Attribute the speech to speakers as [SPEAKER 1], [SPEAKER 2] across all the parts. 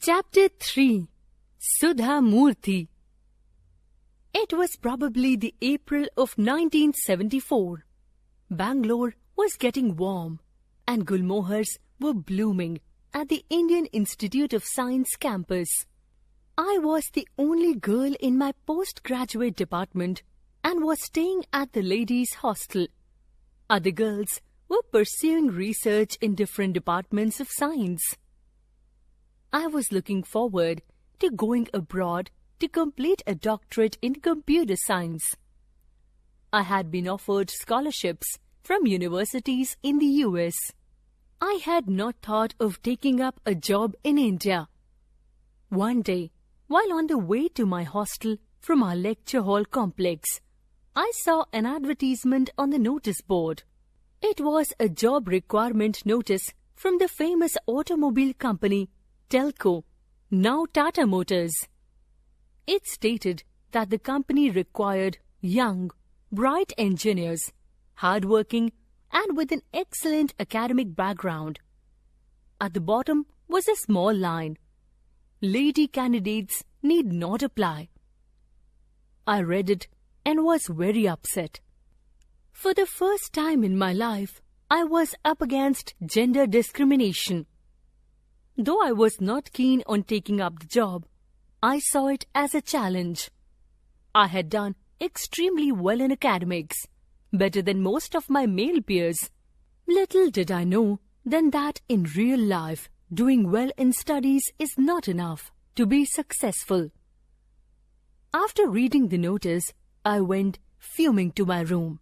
[SPEAKER 1] Chapter 3 Sudha Murthy. It was probably the April of 1974. Bangalore was getting warm and Gulmohars were blooming at the Indian Institute of Science campus. I was the only girl in my postgraduate department and was staying at the ladies' hostel. Other girls were pursuing research in different departments of science. I was looking forward to going abroad to complete a doctorate in computer science. I had been offered scholarships from universities in the US. I had not thought of taking up a job in India. One day, while on the way to my hostel from our lecture hall complex, I saw an advertisement on the notice board. It was a job requirement notice from the famous automobile company Telco, now Tata Motors. It stated that the company required young, bright engineers, hardworking and with an excellent academic background. At the bottom was a small line: "Lady candidates need not apply." I read it and was very upset. For the first time in my life, I was up against gender discrimination. Though I was not keen on taking up the job, I saw it as a challenge. I had done extremely well in academics, better than most of my male peers. Little did I know then that in real life, doing well in studies is not enough to be successful. After reading the notice, I went fuming to my room.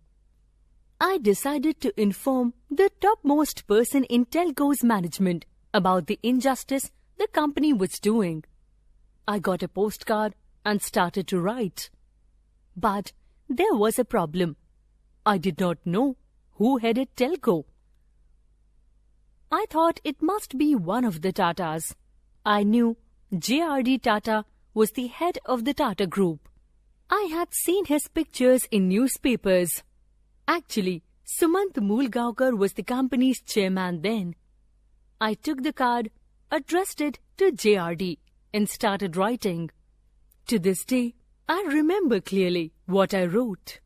[SPEAKER 1] I decided to inform the topmost person in Telco's management about the injustice the company was doing. I got a postcard and started to write. But there was a problem. I did not know who headed Telco. I thought it must be one of the Tatas. I knew J.R.D. Tata was the head of the Tata Group. I had seen his pictures in newspapers. Actually, Sumant Moolgaonkar was the company's chairman then. I took the card, addressed it to J.R.D. and started writing. To this day, I remember clearly what I wrote.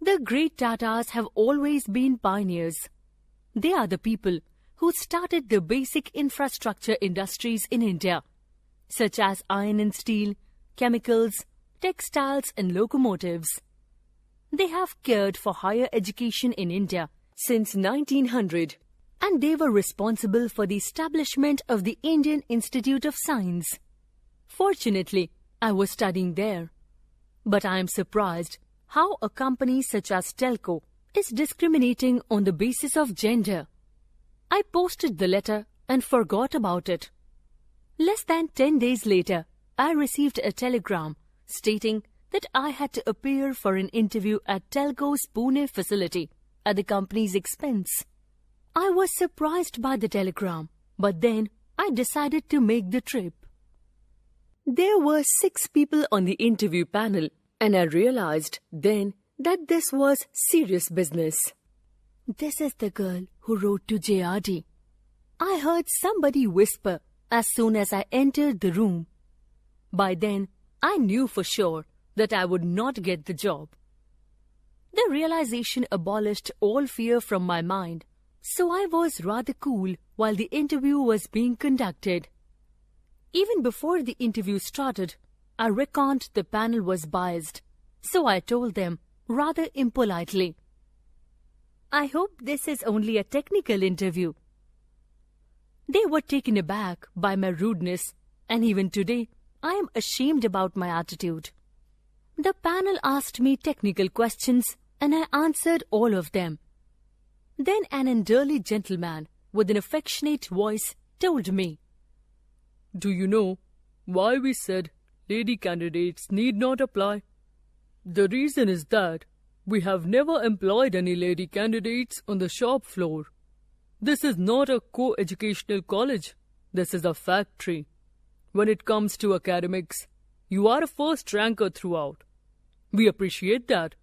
[SPEAKER 1] The great Tatas have always been pioneers. They are the people who started the basic infrastructure industries in India, such as iron and steel, chemicals, textiles and locomotives. They have cared for higher education in India since 1900. And they were responsible for the establishment of the Indian Institute of Science. Fortunately, I was studying there. But I am surprised how a company such as Telco is discriminating on the basis of gender. I posted the letter and forgot about it. Less than 10 days later, I received a telegram stating that I had to appear for an interview at Telco's Pune facility at the company's expense. I was surprised by the telegram, but then I decided to make the trip. There were 6 people on the interview panel, and I realized then that this was serious business. "This is the girl who wrote to J.R.D." I heard somebody whisper as soon as I entered the room. By then, I knew for sure that I would not get the job. The realization abolished all fear from my mind. So I was rather cool while the interview was being conducted. Even before the interview started, I reckoned the panel was biased, so I told them rather impolitely, "I hope this is only a technical interview." They were taken aback by my rudeness, and even today I am ashamed about my attitude. The panel asked me technical questions and I answered all of them. Then an elderly gentleman with an affectionate voice told me, "Do you know why we said lady candidates need not apply? The reason is that we have never employed any lady candidates on the shop floor. This is not a co-educational college. This is a factory. When it comes to academics, you are a first ranker throughout. We appreciate that.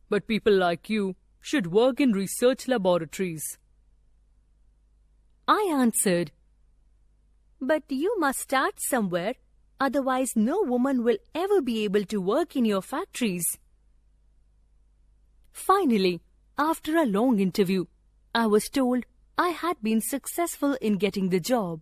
[SPEAKER 1] But people like you should work in research laboratories." I answered, But you must start somewhere, otherwise no woman will ever be able to work in your factories. Finally, after a long interview, I was told I had been successful in getting the job.